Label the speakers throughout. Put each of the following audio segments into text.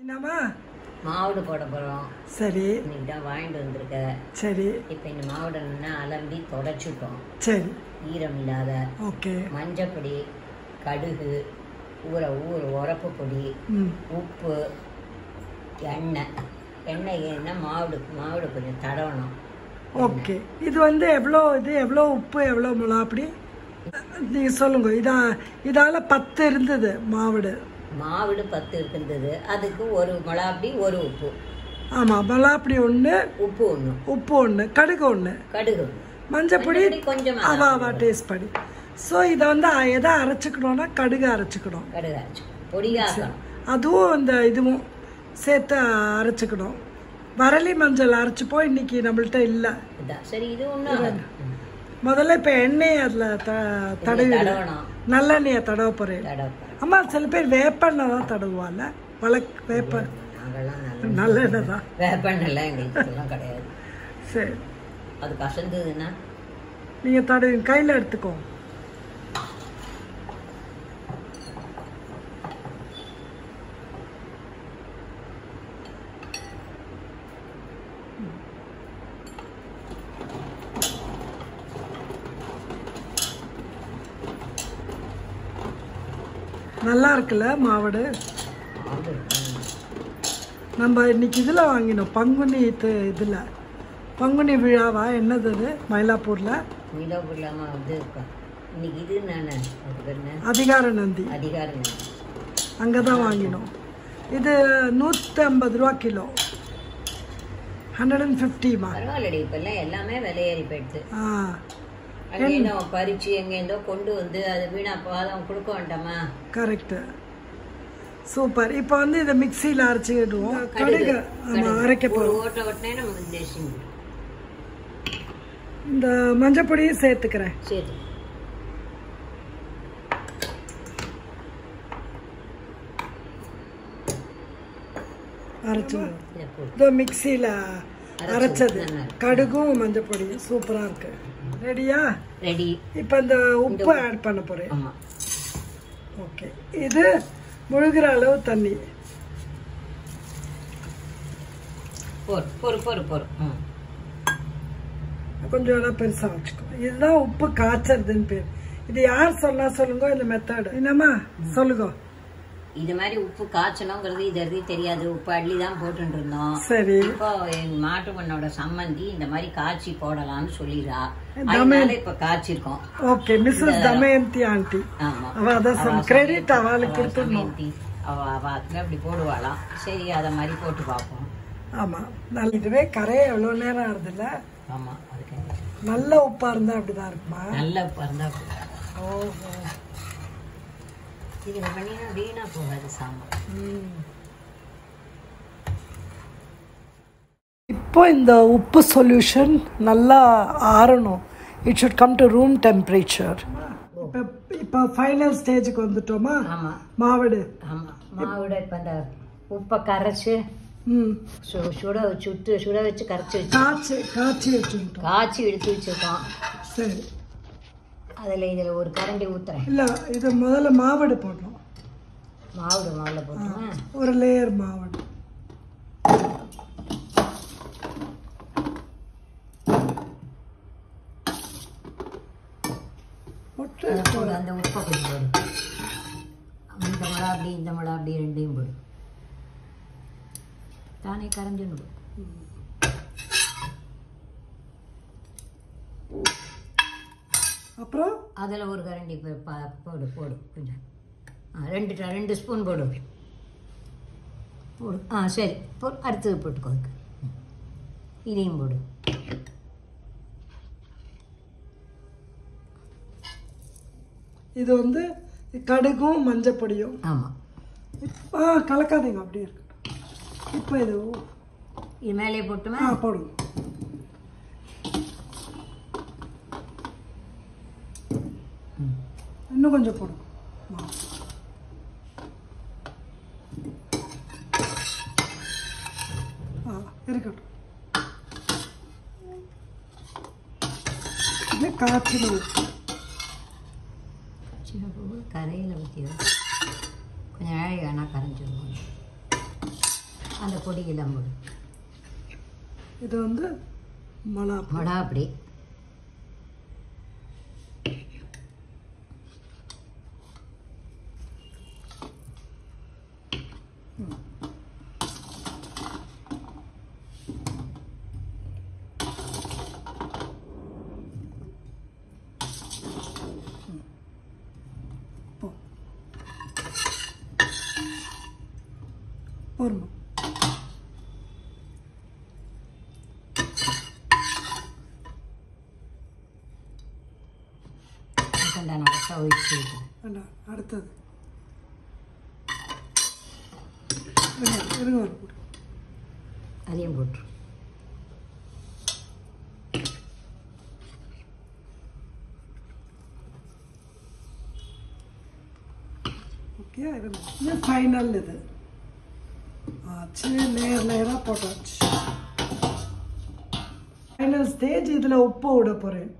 Speaker 1: என்னம்மா
Speaker 2: மாவுடு போட போகிறோம்.
Speaker 1: சரி,
Speaker 2: இன்னைக்கு தான் வாங்கிட்டு வந்திருக்க.
Speaker 1: சரி.
Speaker 2: இப்போ இந்த மாவுடன்னா அலம்பி தொடச்சிட்டோம்.
Speaker 1: சரி,
Speaker 2: ஈரம் இல்லாத.
Speaker 1: ஓகே.
Speaker 2: மஞ்சப்பொடி, கடுகு, உரப்பு பொடி, உப்பு, எண்ணெய் மாவுடு கொஞ்சம் தடவணும்.
Speaker 1: ஓகே. இது வந்து எவ்வளோ உப்பு எவ்வளோ மிளகா அப்படி நீங்கள் சொல்லுங்க. இதால் 10 இருந்தது மாவுடு
Speaker 2: 10 இருந்தது. அதுக்கு ஒரு மிளகாப்படி ஒரு உப்பு.
Speaker 1: ஆமாம், மிளகாப்படி 1,
Speaker 2: உப்பு 1,
Speaker 1: கடுகு 1, மஞ்சப்பொடி கொஞ்சம் டேஸ்ட் படி. ஸோ இதை வந்து எதை அரைச்சிக்கணும்னா கடுகு அரைச்சிக்கணும்,
Speaker 2: பொடியாக்கணும்.
Speaker 1: அதுவும் இதுவும் சேர்த்து அரைச்சிக்கணும். வரலி மஞ்சள் அரைச்சிப்போம், இன்னைக்கு நம்மள்ட்ட இல்லை.
Speaker 2: சரி, இது ஒன்று.
Speaker 1: முதல்ல இப்போ எண்ணெய் அதில் தடவி நல்லெண்ணெயை தடவ போகிறேன். அம்மா சில பேர் வேப்பெண்ணெய் தான் தடவுவாங்க. வேப்ப நல்லெண்ணெய் தான்.
Speaker 2: வேப்பெண்ணெய்லாம் எங்களுக்கு கிடையாது.
Speaker 1: சரி,
Speaker 2: அது கசந்ததுன்னா
Speaker 1: நீங்கள் தடவி கையில் எடுத்துக்கோ. நல்லா இருக்குல்ல மாவுடு? நம்ம இன்னைக்கு இதில் வாங்கினோம், பங்குனி இதில். பங்குனி விழாவா என்னது அது? மயிலாப்பூரில்
Speaker 2: வந்து இன்னைக்கு இது
Speaker 1: அதிகார நந்தி அங்கே தான் வாங்கினோம். இது 150 ரூபா கிலோ, 150மா.
Speaker 2: பரவாயில்லடி, இப்பெல்லாம் எல்லாமே விலையேறி போயிடுது. பறிச்சு எங்கேருந்தோ கொண்டு வந்து அது வீணா பாதம் கொடுக்க வேண்டாமா?
Speaker 1: Correct, super. இப்போ வந்து இதை மிக்சியில் அரைச்சிடுவோம். கடுகு அரைக்க போகிறோம்.
Speaker 2: ஓட்டனே நமக்கு தேசியம்.
Speaker 1: இந்த மஞ்சப்பொடியும் சேர்த்துக்கிறேன்.
Speaker 2: சரி,
Speaker 1: அரைச்சிடுவோம். இதோ மிக்சியில் அரைச்சது கடுகும் மஞ்சப்பொடியும் சூப்பராக இருக்கு. ரெடியா?
Speaker 2: ரெடி.
Speaker 1: இப்போ இந்த உப்பு ஆட் பண்ண போகிறேன். ஓகே. இது முழுகிற அளவு தண்ணி. கொஞ்சம் இடம் பெருசாக வச்சுக்கோ. இதுதான் உப்பு காய்ச்சறதுன்னு பேர். இது யார் சொல்லுங்க இந்த மெத்தட். என்னம்மா சொல்லுங்க.
Speaker 2: இது மாதிரி உப்பு காய்ச்சணுங்கிறது இது தெரியாது. உப்பு அள்ளி தான் போட்டு இருந்தோம்.
Speaker 1: சரி,
Speaker 2: இப்போ எங்க மாட்டு பண்ணோட சம்மந்தி இந்த மாதிரி காய்ச்சி போடலாம்னு சொல்லிடுறா. அதனால இப்ப காய்ச்சிருக்கோம்.
Speaker 1: Okay, missus Damayanti aunty.
Speaker 2: ஆமா,
Speaker 1: கிரெடிட் அவளுக்கு கொடுத்துடணும்.
Speaker 2: அவ அப்படி போடுவாளாம். சரி, அத மாதிரி போட்டு பார்ப்போம்.
Speaker 1: ஆமா, இதுவே கரையை எவ்வளவு நேரம் ஆகுதுல்ல?
Speaker 2: ஆமா, அதுக்கு
Speaker 1: நல்ல உப்பா இருந்தா அப்படிதான் இருக்குமா? நல்ல உப்பா இருந்தா. ஓஹோ,
Speaker 2: இது பண்ணினா வீணா போகாது சாம்பார்.
Speaker 1: இப்போ இந்த உப்பு சொல்யூஷன் நல்லா ஆறணும். It should come to room temperature. இப்போ ஃபைனல் ஸ்டேஜுக்கு வந்துட்டோமா?
Speaker 2: ஆமாம்,
Speaker 1: மாவுடு.
Speaker 2: ஆமாம், மாவுடு. இப்போ இந்த உப்பை கரைச்சி சுட வச்சு கரைச்சி காய்ச்சி எடுத்து வச்சுருக்கோம்.
Speaker 1: சரி,
Speaker 2: இதில் ஒரு கரண்டி ஊற்றுறேன்.
Speaker 1: இல்லை, இது முதல்ல மாவுடு போடணும்.
Speaker 2: முதல்ல போட்டோம்.
Speaker 1: ஒரு லேயர் மாவுடு.
Speaker 2: அந்த உப்பை கொஞ்சம் போடு. இந்த மிளகா அப்படி ரெண்டையும் போடு. தானே கரைஞ்சிடும்.
Speaker 1: அப்புறம்
Speaker 2: அதில் ஒரு கரண்டி போடு கொஞ்சம். 2 ஸ்பூன் போடு. சரி, அடுத்தது போட்டுக்கோ. இதையும் போடு.
Speaker 1: இது வந்து கடுகும் மஞ்சப்பொடியும்.
Speaker 2: ஆமாம்,
Speaker 1: கலக்காதீங்க, அப்படியே இருக்கட்டும். இப்போ இது
Speaker 2: மேலே போட்டுமா?
Speaker 1: போடுங்க. இன்னும் கொஞ்சம் போடுங்க. இருக்கட்டும். இது காய்ச்சல்
Speaker 2: கரையில் ஊற்றி கொஞ்சம் நாளைக்கு வேணால் கரைஞ்சிடுவோம். அந்த பொடியெல்லாம் போடு.
Speaker 1: இது வந்து
Speaker 2: மிளகா அப்படி
Speaker 1: போதுமா? அடுத்தது
Speaker 2: அதையும் போட்டு
Speaker 1: ஓகே. இது ஃபைனல். இது ஆச்சு, லேயராக போட்டாச்சு. Final stage. இதில் உப்பு விட போகிறேன்.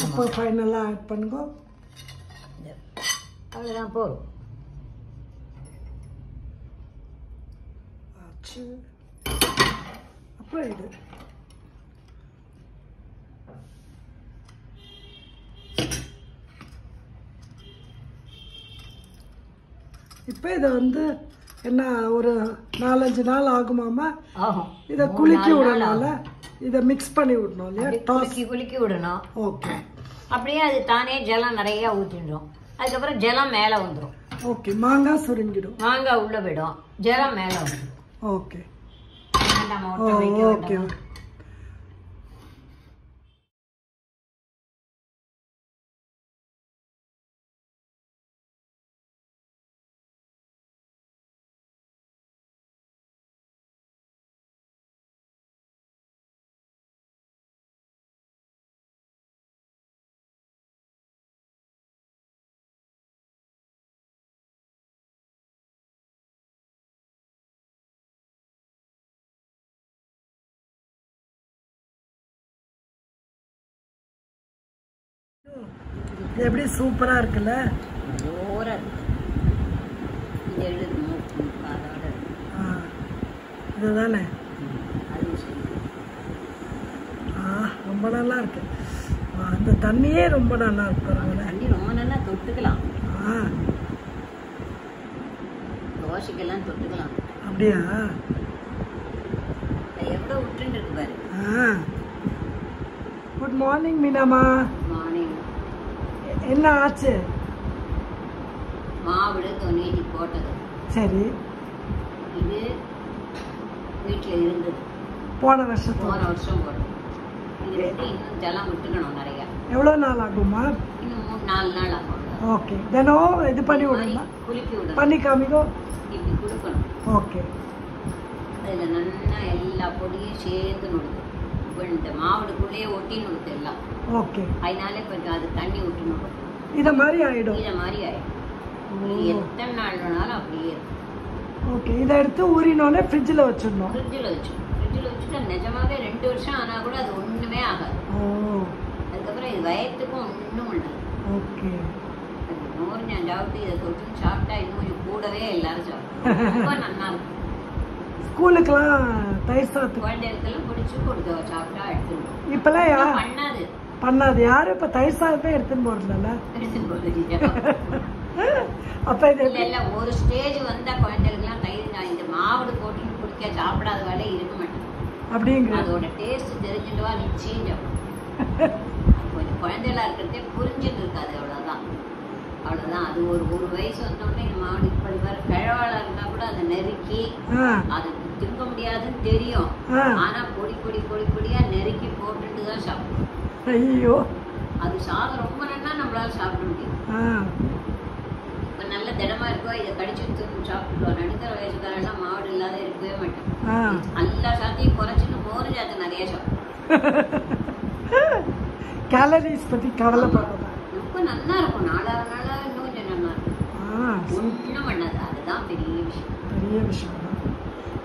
Speaker 1: உப்பு ஃபைனலாக ஆட் பண்ணுங்க.
Speaker 2: அவ்வளோதான் போதும்.
Speaker 1: ஆச்சு. அப்புறம் இது இப்போ இதை வந்து என்ன ஒரு 4-5 நாள் ஆகுமாமா?
Speaker 2: ஆகும்.
Speaker 1: இதை குலுக்கி விடணும்ல, இதை மிக்ஸ் பண்ணி விடணும் இல்லையா?
Speaker 2: குலுக்கி விடணும்.
Speaker 1: ஓகே.
Speaker 2: அப்படியே அது தானே ஜலம் நிறைய ஊற்றிடும். அதுக்கப்புறம் ஜலம் மேலே வந்துடும்.
Speaker 1: ஓகே. மாங்காய் சுருங்கிடும்.
Speaker 2: மாங்காய் உள்ள விடும், ஜலம் மேலே வந்துடும்.
Speaker 1: Okay okay. எப்படி சூப்பரா இருக்குல்ல? இதுதானே? ரொம்ப நல்லா இருக்கு. அந்த தண்ணியே ரொம்ப நல்லா இருக்கு.
Speaker 2: தண்ணி ரொம்ப நல்லா தொட்டுக்கலாம். தோசைக்கெல்லாம் தொட்டுக்கலாம்.
Speaker 1: அப்படியா?
Speaker 2: எவ்வளோ விட்டுன்னு இருக்கு பாரு.
Speaker 1: குட் மார்னிங் மீனாமா.
Speaker 2: மார்னிங்.
Speaker 1: என்ன ஆச்சு?
Speaker 2: மாவு தொண்ணூற்றி போட்டது.
Speaker 1: சரி.
Speaker 2: இது வீட்டில் இருந்தது.
Speaker 1: போன வருஷம்
Speaker 2: போட்டது. இது இன்னும் ஜலம் விட்டுக்கணும் நிறைய.
Speaker 1: எவ்வளோ நாள் ஆகுமா?
Speaker 2: இன்னும் 3-4 நாள் ஆகும்.
Speaker 1: ஓகே. தினம் இது பண்ணி விடணும்.
Speaker 2: குலுக்கி விடணும்.
Speaker 1: பண்ணி காமிக்கோ.
Speaker 2: இப்படி கொடுக்கணும்.
Speaker 1: ஓகே.
Speaker 2: அதில் நல்லா எல்லா பொடியும் சேர்ந்து நுடுது. இந்த மாவுக்குள்ளேயே ஒட்டி நுடுது எல்லாம்.
Speaker 1: ஓகே.
Speaker 2: அதனால இப்போ அது தண்ணி விட்டுணும்.
Speaker 1: இதை மாதிரி ஆயிடும்.
Speaker 2: இதை மாதிரி ஆயிடும். எத்தனை நாள் வேணாலும் அப்படியே இருக்கும்.
Speaker 1: ஓகே. இதை எடுத்து ஊறினோடனே ஃப்ரிட்ஜில் வச்சிடணும்.
Speaker 2: ஃப்ரிட்ஜில் வச்சுட்டா நிஜமாவே 2 வருஷம் ஆனால் கூட அது ஒன்றுமே ஆகாது. அதுக்கப்புறம் இது வயத்துக்கும் ஒன்றும் பண்ணாது.
Speaker 1: ஓகே.
Speaker 2: அது நோர் ஞாபகத்து இதை தொட்டு சாப்பிட்டா இன்னும் கொஞ்சம் கூடவே எல்லாரும் சாப்பிடும். ரொம்ப நல்லா இருக்கும்.
Speaker 1: ஸ்கூலுக்கெல்லாம் தயிர் சாத்து
Speaker 2: குழந்தைகளுக்கெல்லாம் பிடிச்சி கொடுத்து சாப்பிட்டா எடுத்துருவோம்.
Speaker 1: இப்பெல்லாம்
Speaker 2: பண்ணாது
Speaker 1: யாரும் இப்போ தயிர் சாதமே எடுத்துன்னு போறதில்ல.
Speaker 2: எடுத்துன்னு போறது.
Speaker 1: அப்ப இது
Speaker 2: இல்ல ஒரு ஸ்டேஜ் வந்தா குழந்தைகளுக்குலாம் தயிர் இந்த மாவுடு போட்டு குடிக்க சாப்பிடாத வேலை இருக்க மாட்டேன்.
Speaker 1: அப்படிங்கிற
Speaker 2: அதோட டேஸ்ட் தெரிஞ்சுட்டுவா நிச்சயம் சாப்பிடும். கொஞ்சம் குழந்தைகளா இருக்கிறதே புரிஞ்சுட்டு இருக்காது. அவ்வளவுதான். அது ஒரு வயசு வந்தோடனே இந்த மாவுடு இப்படி வர கிழவாளா இருந்தா கூட அதை நெருக்கி அது திரும்ப முடியாதுன்னு தெரியும். ஆனா பொடியா நெருக்கி போட்டுட்டு தான் சாப்பிடும்.
Speaker 1: ஐயோ,
Speaker 2: அது சாதம் ரொம்ப நல்லா நம்மளால சாப்பிட முடியும். இப்ப நல்ல திடமா இருக்கோ இதை கடிச்சு சாப்பிடுவோம். நடுக்கிற வயசுக்காரெல்லாம் மாவுடு இல்லாத இருக்கவே மாட்டேன். எல்லா சாத்தையும் குறைச்சிட்டு மோர் சாத்தை நிறைய சாப்பிடும்.
Speaker 1: கேலரிஸ் பத்தி கவலைப்படாத.
Speaker 2: ரொம்ப நல்லா இருக்கும். நாளாக இன்னும் கொஞ்சம் நல்லா இருக்கும். ஒன்றும் பண்ணாது. அதுதான் பெரிய விஷயம்.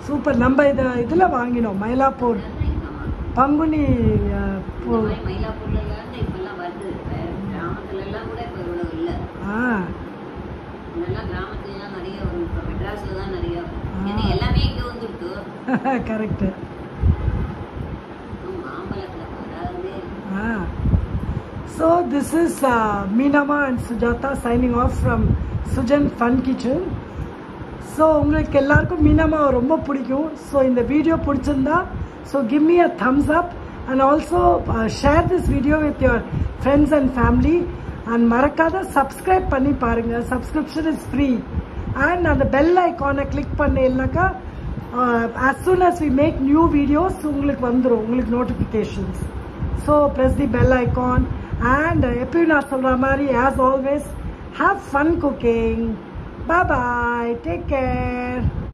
Speaker 1: சூப்பர். நம்ம இதுல வாங்கினோம் மயிலாப்பூர் பங்குனி.
Speaker 2: மயிலாப்பூர்ல இப்பெல்லாம் வருது. கிராமத்துல எல்லாம் கூட இப்ப இவ்வளவு இல்ல. முன்னெல்லாம் கிராமத்துல எல்லாம் நிறைய வரும். இப்ப மெட்ராஸ்ல தான் நிறைய வரும். எல்லாமே இங்க வந்துட்டு
Speaker 1: கரெக்டு.
Speaker 2: மாம்பழத்தில் வராது.
Speaker 1: So this is Meenama and Sujata signing off from Sujan Fun Kitchen. So உங்களுக்கு எல்லாருக்கும் மீனம்மா ரொம்ப பிடிக்கும். ஸோ இந்த வீடியோ பிடிச்சிருந்தா so give me a thumbs up and also share this video with your friends and family and மறக்காத subscribe பண்ணி பாருங்க. Subscription is free and அந்த bell icon click பண்ணீங்கனாக்கா as soon as we make new videos உங்களுக்கு வந்துரும், உங்களுக்கு notifications. So press the bell icon and எப்பயும் நான் சொல்ற மாதிரி as always have fun cooking. Bye bye, take care.